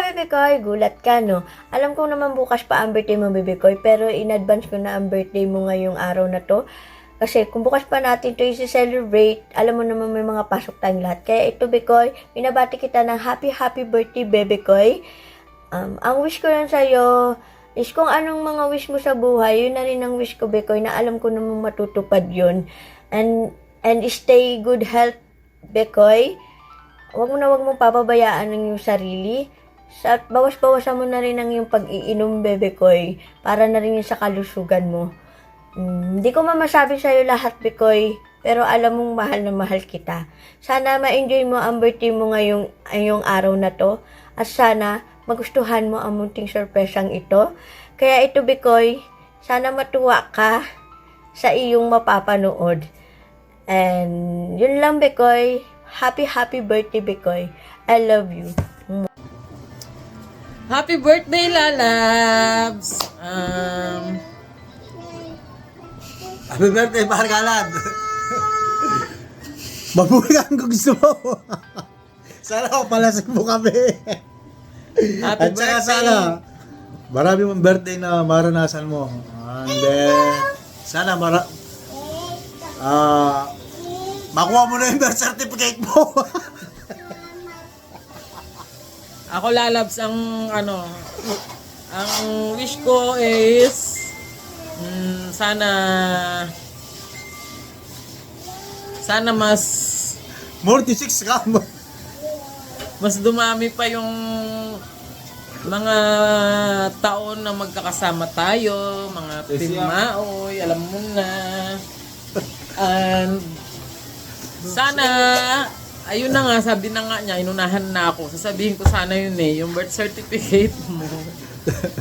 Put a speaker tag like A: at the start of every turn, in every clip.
A: Bebe Koy, gulat ka, no? Alam ko naman bukas pa ang birthday mo, Bebe Koy, pero in advance ko na ang birthday mo ngayong araw na to. Kasi kung bukas pa natin to i-celebrate, alam mo naman may mga pasok tayong lahat. Kaya ito, Bebe Koy, binabati kita ng happy birthday, Bebe Koy. Ang wish ko lang sa'yo is kung anong mga wish mo sa buhay, yun na rin ang wish ko, Bebe Koy, na alam ko naman matutupad yun. And stay good health, Bebe Koy. Huwag mong papabayaan ang iyong sarili. At bawas-bawasan mo na rin ang iyong pag-iinom, Bebe Koy, para na rin yun sa kalusugan mo. Hindi ko mamasabi sa'yo lahat, Bebe Koy, pero alam mong mahal na mahal kita. Sana ma-enjoy mo ang birthday mo ngayong araw na to. At sana magustuhan mo ang munting sorpresang ito. Kaya ito, Bebe Koy, sana matuwa ka sa iyong mapapanood. And yun lang, Bebe Koy. Happy birthday, Bebe Koy. I love you.
B: Happy birthday, Lalabs!
C: Happy birthday, Pargalad! Mabuhay kang gusto mo! Sana ako palasig mo kami!
B: Happy
C: At saka
B: birthday!
C: sana, marami mong birthday na maranasan mo. And then, sana makuha mo na yung birth certificate mo!
B: Ako, Lalabs, ang wish ko is sana
C: More to 6 ka mo.
B: mas dumami pa yung mga taon na magkakasama tayo, mga timaoy, alam mo na. And sana, ayun na nga, sabi na nga niya, inunahan na ako. Sasabihin ko sana yun yung birth certificate mo.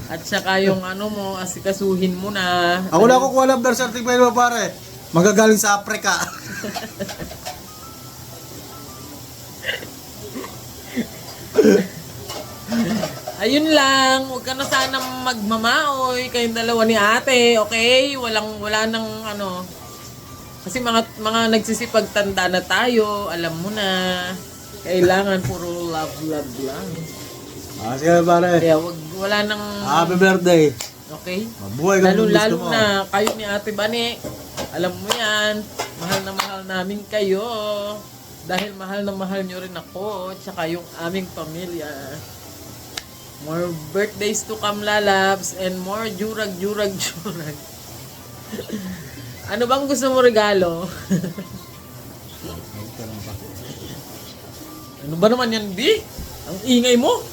B: At saka yung mo, asikasuhin mo na.
C: Ako na kukuha ng birth certificate mo, pare. Magagaling sa Africa.
B: Ayun lang, huwag ka na sana magmamaoy kayong dalawa ni ate, okay? Wala nang kasi mga nagsisipagtanda na tayo, alam mo na. Kailangan puro love lang.
C: Sige, pare.
B: Kaya wala nang
C: Happy birthday.
B: okay?
C: Mabuhay kang gusto
B: Lalo
C: mo.
B: na kayo ni Ate Bani. Alam mo yan, mahal na mahal namin kayo. Dahil mahal na mahal nyo rin ako, tsaka yung aming pamilya. More birthdays to come, Lalabs, and more jurag. Ano bang gusto mo regalo? Ano ba naman yan, Bi? Ang ingay mo.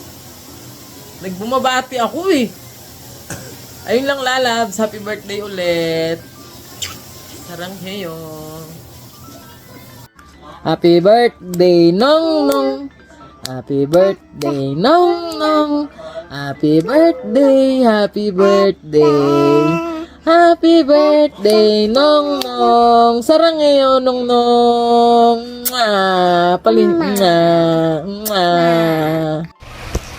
B: Nagbumabati ako eh. Ayun lang, Lalabs. Happy birthday ulit. Sarangheyo. Happy birthday, Nong. Happy birthday, Nong. Happy birthday, happy birthday. Happy birthday, Nong. Sarangheyo, Nong.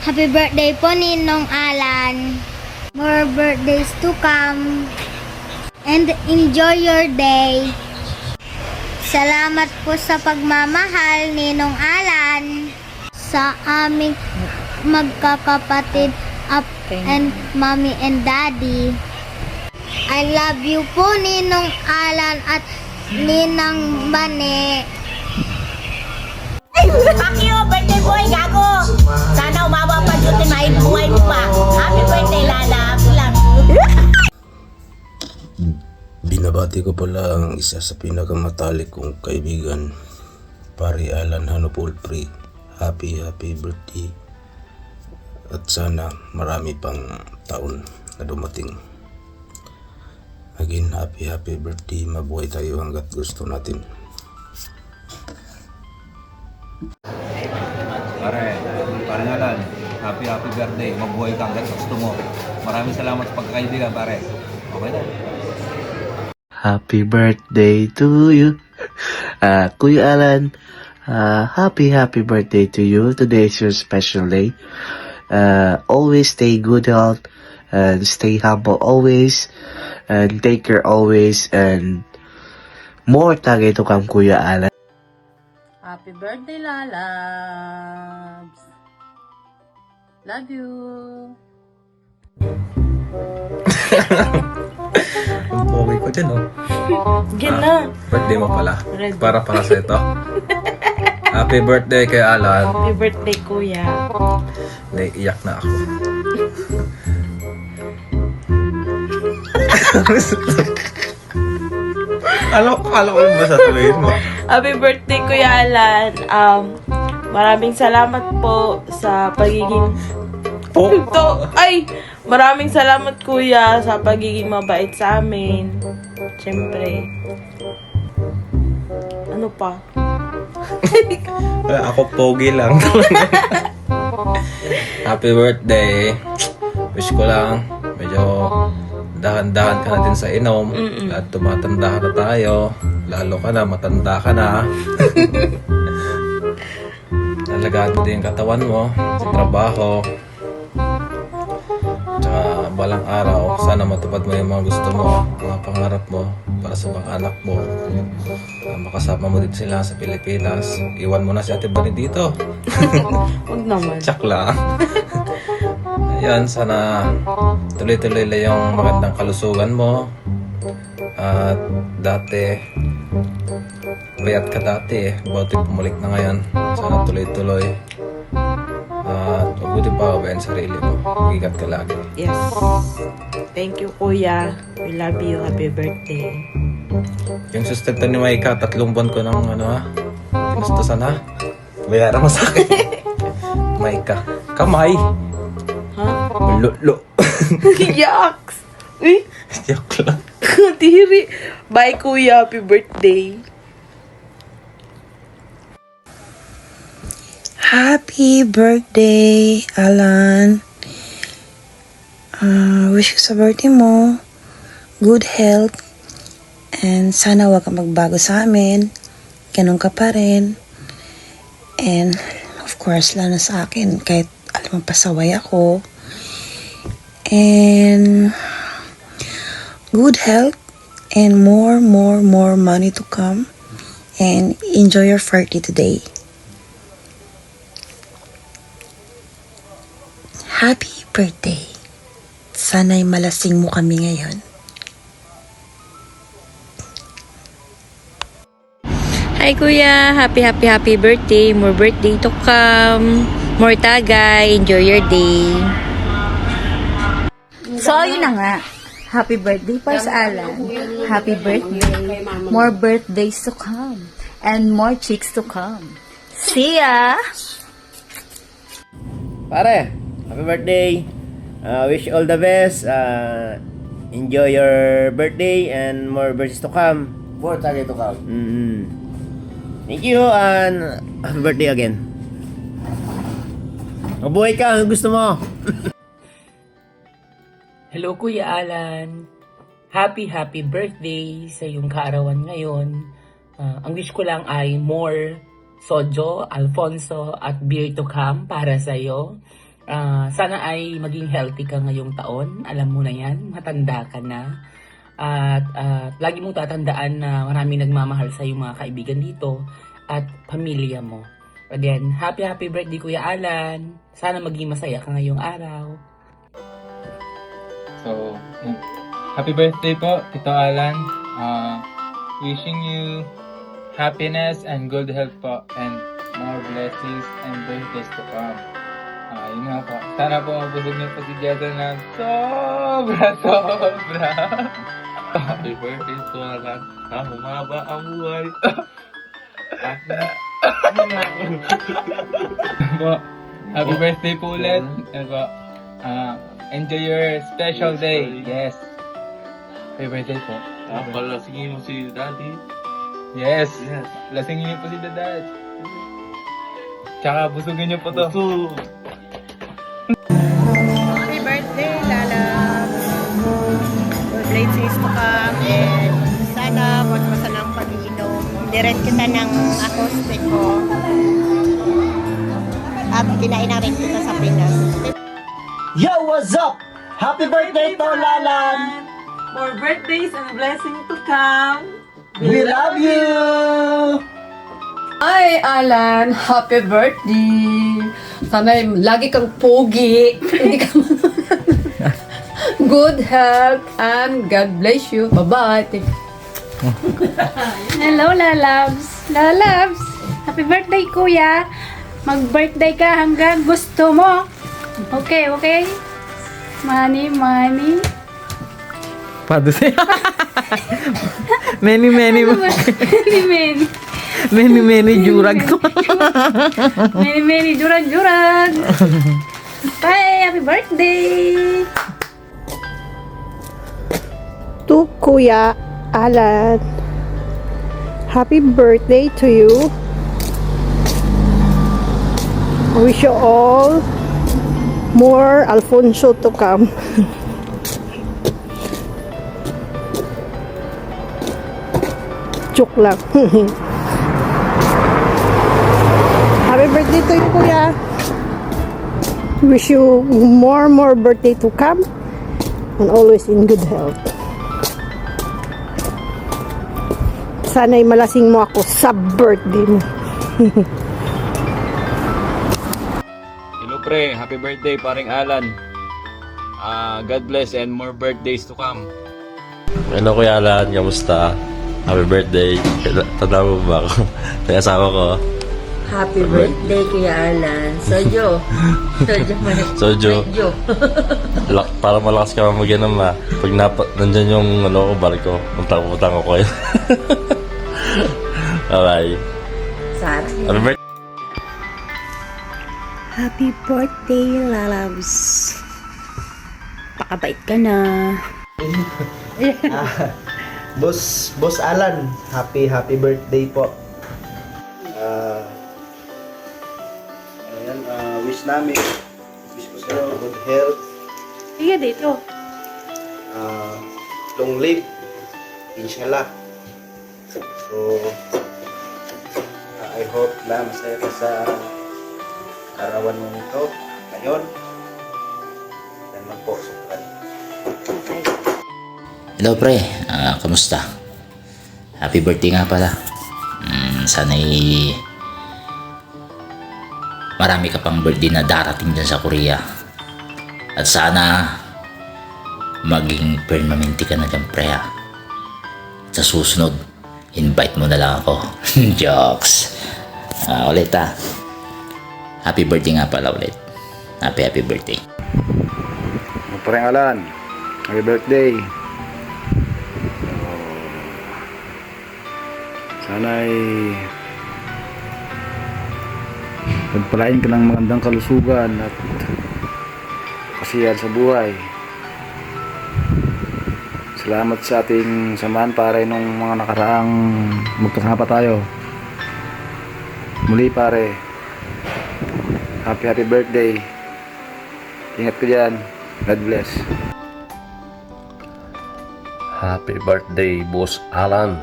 D: Happy birthday po Ninong Alan. More birthdays to come. And enjoy your day. Salamat po sa pagmamahal Ninong Alan sa aming magkakapatid and mommy and daddy. I love you po Ninong Alan at Ninang Bane.
E: Fuck you, birthday boy, gago! Sana umaba pa dito, buhay mo pa. Happy birthday, Lala. Love you.
F: Binabati ko pala ang isa sa pinakamatalik kong kaibigan, Pare Alan Hanopolpri. Happy birthday. At sana marami pang taon na dumating. Again, happy birthday. Mabuhay tayo hanggat gusto natin.
G: Pare Alan, happy birthday. Mabuhay ka hanggat gusto mo. Maraming salamat sa pagkakaibigan, pare. Okay na.
H: Happy birthday to you, Kuya Alan. Happy birthday to you. Today is your special day. Always stay good health and stay humble always and take care always and more tagay to come, Kuya Alan.
B: Happy birthday, Lalabs. Love you.
G: Ang pogi ko dyan, oh.
B: Gina.
G: Birthday mo pala.
B: Red.
G: Para sa ito. Happy birthday kay Alan.
B: Happy birthday, kuya.
G: Naiiyak na ako. Alam ko yung sasabihin mo.
I: Happy birthday, Kuya Alan. Maraming salamat po sa pagiging... Maraming salamat, Kuya, sa pagiging mabait sa amin. Siyempre. Ano pa?
G: Ako pogi lang. Happy birthday. Wish ko lang medyo dahan-dahan ka na din sa inom. At tumatanda ka na tayo. Lalo ka na, matanda ka na. Nalagado din yung katawan mo sa trabaho. Tsaka balang araw, sana matupad mo yung mga gusto mo, mga pangarap mo para sa mga anak mo. Makasama mo din sila sa Pilipinas. Iwan mo na si Ate Bani dito.
I: Huwag naman.
G: Tsak lang. Ayan, sana tuloy-tuloy lang yung magandang kalusugan mo. At dati, bayat ka dati eh. Buti pumulik na ngayon. Sana tuloy-tuloy. At mabuti pa kabayan sarili mo. Mag-ingat ka lagi.
I: Yes. Thank you, Kuya. We love you. Happy birthday.
G: Yung sustento ni Maika, 3 buwan ko ng tinustusan ha. Bayaran mo sa akin. Maika. Kamay.
I: Ha?
G: Lulo.
I: Yaks! Uy!
G: Joke lang.
I: Tiri. Bye, Kuya. Happy birthday.
J: Happy birthday, Alan. Wish ko sa birthday mo good health and sana wag kang magbago sa amin. Ganun ka pa rin. And of course, lalo sa akin kahit alam mo pasaway ako. And good health and more money to come. And enjoy your party today. Happy birthday. Sana'y malasing mo kami ngayon.
K: Hi Kuya! Happy birthday! More birthday to come! More tagay! Enjoy your day!
L: So, yun na nga. Happy birthday pa sa Alan. Happy birthday. More birthdays to come. And more chicks to come. See ya!
M: Pare, happy birthday. Wish you all the best. Enjoy your birthday and more birthdays to come.
C: More tagay to come.
M: Thank you and happy birthday again. Mabuhay ka, ano gusto mo?
B: Hello, Kuya Alan. Happy birthday sa iyong kaarawan ngayon. Ang wish ko lang ay more Sojo, Alfonso at beer to come para sa iyo. Sana ay maging healthy ka ngayong taon. Alam mo na yan, matanda ka na. At lagi mong tatandaan na maraming nagmamahal sa iyong mga kaibigan dito at pamilya mo. Again, happy birthday Kuya Alan. Sana maging masaya ka ngayong araw.
N: So, happy birthday po, Tito Alan. Wishing you happiness and good health po and more blessings and birthdays to come. Yun nga po. Sana po mabusog niyo po si Jason ng sobra. Happy birthday to Alan. Humaba ang buhay. Happy birthday po ulit. Enjoy your special day. Yes. Happy birthday po.
F: Palasingin mo si Daddy.
N: Yes. Lasingin niyo po si Dad. Tsaka busugin niyo po to.
E: Happy birthday, Lala. Good blessings to come and sana magpasan ng pag-iinom. Direct kita ng acoustic ko. At kinain na rin kita sa Pinas.
M: Yo, what's up? Happy birthday to Lalan!
I: More birthdays and blessings to come.
M: We love you!
L: Hi, Alan. Happy birthday. Sana lagi kang pogi. Hindi ka good health and God bless you. Bye-bye.
O: Hello, Lalabs. Lalabs, happy birthday, Kuya. Mag-birthday ka hanggang gusto mo. Okay, okay? Money, money.
B: Pado siya. Many
O: Many, many.
B: jurag.
O: Many, jurag. Bye, happy birthday.
P: To Kuya Alan, happy birthday to you. I wish you all more Alfonso to come. Joke lang. Happy birthday to you, Kuya. Wish you more birthday to come and always in good health. Sana'y malasing mo ako sa birthday mo.
Q: Hello pre, happy birthday paring Alan. God bless and more birthdays to come.
R: Hello Kuya Alan, kamusta? Happy birthday. Tanda mo ba ako? May asawa ko.
A: Happy birthday, Kuya Alan. Sojo.
R: Sojo. Para malakas ka mag-inom ha. Pag nandyan yung barko, puntang ko kayo. Bye-bye.
A: Sarah.
R: Happy birthday.
L: Happy birthday, Lalabs. Pakabait ka na.
C: Boss Alan, happy birthday po. Wish ko sa'yo good health,
O: Sige, dito.
C: long live, inshallah. So, I hope na masaya ka sa arawan mo nito, ngayon. Dan po, sukran.
S: Hello pre, kamusta? Happy birthday nga pala. Sana'y marami ka pang birthday na darating dyan sa Korea. At sana maging permanente ka na dyan pre ha. Sa susunod, invite mo na lang ako. Jokes. Ulit ha. Happy birthday nga pala ulit. Happy birthday.
C: Parang Alan, happy birthday. Sana'y pagpalain ka ng magandang kalusugan at kasiyahan sa buhay. Salamat sa ating samahan pare nung mga nakaraang magkasama pa tayo. Muli pare, happy birthday. Ingat ka dyan. God bless.
R: Happy birthday, Boss Alan.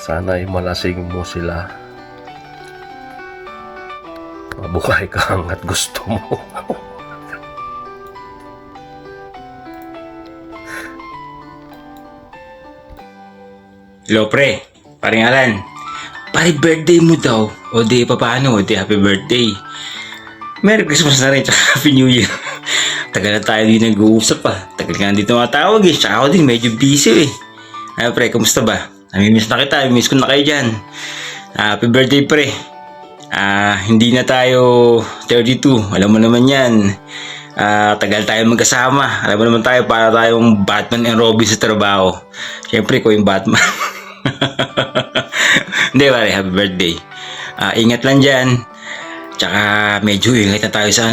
R: Sana'y malasing mo sila. Mabuhay ka hanggat gusto mo.
T: Hello pre, paring Alan. Pari birthday mo daw. O di paano? O di happy birthday. Merry Christmas na rin, tsaka Happy New Year. Tagal na tayo din nag-uusap pa. Tagal nga dito matawag eh. Tsaka ako din medyo busy eh. Ano pre, kamusta ba? Namimiss na kita, miss ko na kayo dyan. Happy birthday pre. Hindi na tayo 32, alam mo naman yan. Tagal tayo magkasama. Alam mo naman tayo, para tayong Batman and Robin sa trabaho. Siyempre ko yung Batman. Hindi pare, happy birthday. Ingat lang dyan. Tsaka medyo ingat na tayo sa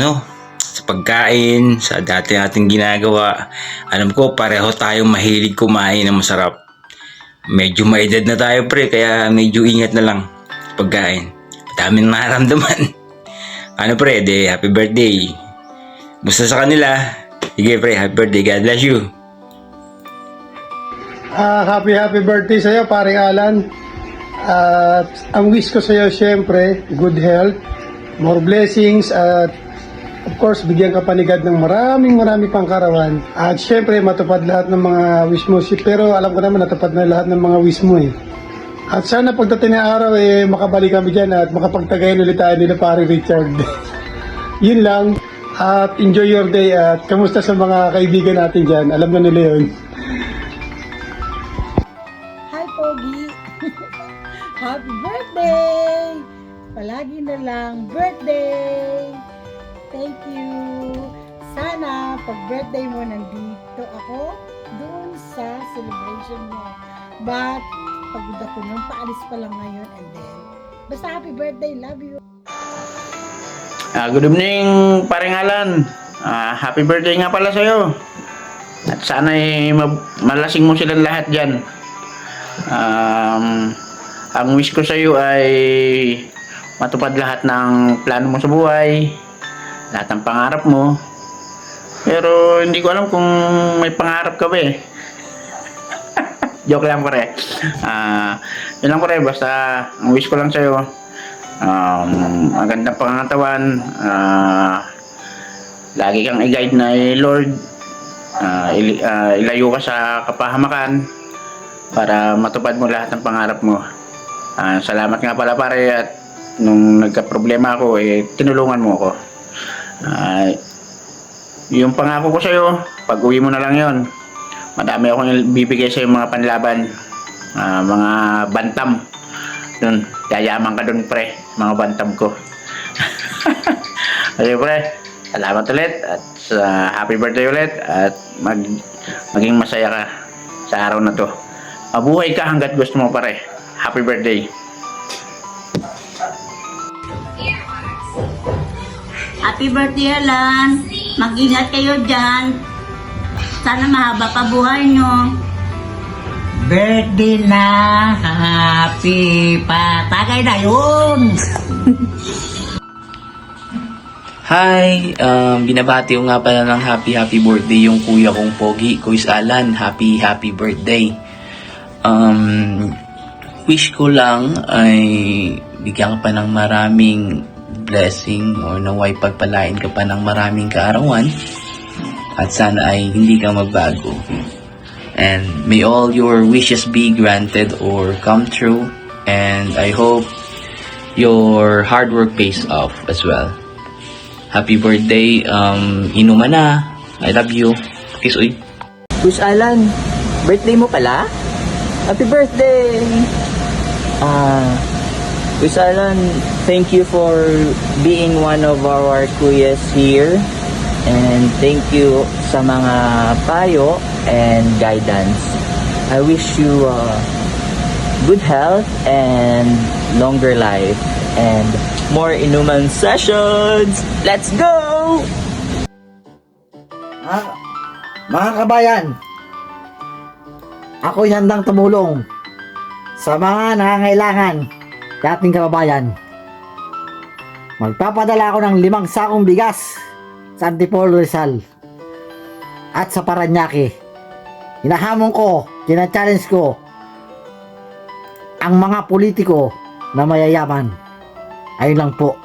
T: sa pagkain, sa dati nating ginagawa. Alam ko pareho tayong mahilig kumain ng masarap. Medyo maedad na tayo pre, kaya medyo ingat na lang sa pagkain. Daming nararamdaman. Ano pre, happy birthday. Musta sa kanila? Sige pre, happy birthday. God bless you.
U: Happy birthday sa'yo, paring Alan. Ang wish ko sa'yo, syempre, good health, more blessings, at of course, bigyan ka panigad ng marami pang karawan. At syempre, matupad lahat ng mga wish mo. Pero alam ko naman, natupad na lahat ng mga wish mo eh. At sana pagdating ng araw makabalik kami dyan at makapagtagayan ulit tayo nila pare Richard. Yun lang. At enjoy your day at kamusta sa mga kaibigan natin dyan. Alam na nila yun.
D: Hi, Pogi! Happy birthday! Palagi na lang birthday! Thank you! Sana pag birthday mo nandito ako doon sa celebration mo. But pagod ako nun, paalis pa lang ngayon and then basta happy birthday, love you!
C: Good evening, paring Alan. Happy birthday nga pala sa'yo. At sana malasing mo silang lahat dyan. Ang wish ko sa'yo ay matupad lahat ng plano mo sa buhay, lahat ng pangarap mo. Pero hindi ko alam kung may pangarap ka ba eh. Joke lang pare. Yun lang pare, basta ang wish ko lang sa'yo, magandang pangangatawan, lagi kang i-guide na Lord, ilayo ka sa kapahamakan para matupad mo lahat ng pangarap mo. Salamat nga pala pare, at nung nagka-problema ako tinulungan mo ako. Yung pangako ko sa'yo, pag uwi mo na lang yon, madami akong bibigay sa'yo mga panlaban, mga bantam dun, yayaman ka dun pre, mga bantam ko. Okay pre, salamat ulit at happy birthday ulit, at maging masaya ka sa araw na to. Mabuhay ka hanggat gusto mo pare. Happy birthday.
E: Happy birthday, Alan. Mag-ingat kayo dyan. Sana mahaba pa buhay nyo. Birthday na. Happy pa. Tagay na yun.
V: Hi! Binabati ko nga pala ng happy birthday yung kuya kong Pogi, Kuis Alan. Happy birthday. Wish ko lang ay bigyan ka pa ng maraming blessing or naway pagpalain ka pa ng maraming kaarawan, at sana ay hindi ka magbago. And may all your wishes be granted or come true, and I hope your hard work pays off as well. Happy birthday, inuman na. I love you. Kiss uy.
W: Kuis Alan, birthday mo pala? Happy birthday! Kuis Alan, thank you for being one of our kuyas here. And thank you sa mga payo and guidance. I wish you good health and longer life and more inuman sessions. Let's go!
X: Mga kabayan, ako'y handang tumulong sa mga nangangailangan sa ating kababayan. Magpapadala ako ng 5 sakong bigas sa Antipolo Rizal at sa Paranaque. Hinahamon ko, challenge ko ang mga politiko na mayayaman. Ayun lang po.